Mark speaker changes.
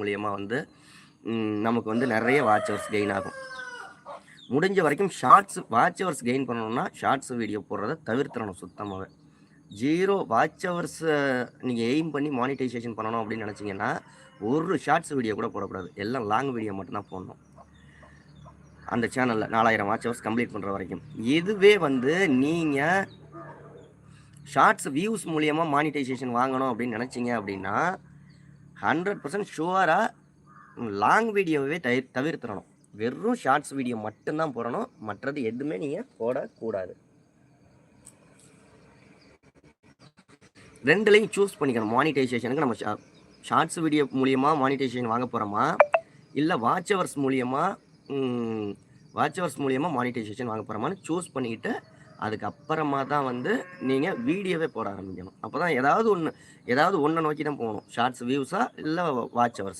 Speaker 1: மூலியமா வந்து நமக்கு வந்து நிறைய வாட்ச் ஹவர்ஸ் கெயின் ஆகும். முடிஞ்ச வரைக்கும் ஷார்ட்ஸ் வாட்ச் ஹவர்ஸ் கெயின் பண்ணணும்னா ஷார்ட்ஸ் வீடியோ போடுறத தவிர்த்திடணும் சுத்தமாவே. 0 வாட்ச் ஹவர்ஸ் நீங்க எய்ம் பண்ணி மானிட்டைசேஷன் பண்ணணும் அப்படின்னு நினைச்சீங்கன்னா, ஒரு ஷார்ட்ஸ் வீடியோ கூட போடக்கூடாது. எல்லாம் லாங் வீடியோ மட்டும் தான் போடணும். அந்த சேனல்ல 4000 வாட்ச் ஹவர்ஸ் கம்ப்ளீட் பண்ற வரைக்கும். இதுவே வந்து நீங்க ஷார்ட்ஸ் வியூஸ் மூலியமா மானிட்டைசேஷன் வாங்கணும் அப்படின்னு நினைச்சீங்க அப்படின்னா 100% ஷுவரா லாங் வீடியோவே தவிர்த்திடணும். வெறும் ஷார்ட்ஸ் வீடியோ மட்டும்தான் போடணும். மற்றது எதுவுமே நீங்க போடக்கூடாது. 2லையும் சூஸ் பண்ணிக்கணும். மானிட்டைசேஷனுக்கு நம்ம ஷார்ட்ஸ் வீடியோ மூலியமா மானிட்டைசேஷன் வாங்க போறோமா, இல்ல வாட்ச் ஹவர்ஸ் மூலியமா மானிட்டைசேஷன் வாங்க போறோமான்னு சூஸ் பண்ணிக்கிட்டு அதுக்கப்புறமா தான் வந்து நீங்க வீடியோவே போட ஆரம்பிக்கணும். அப்பதான் ஏதாவது ஒண்ணு நோக்கி தான் போகணும். ஷார்ட்ஸ் வியூஸா இல்ல வாட்ச் ஹவர்ஸா.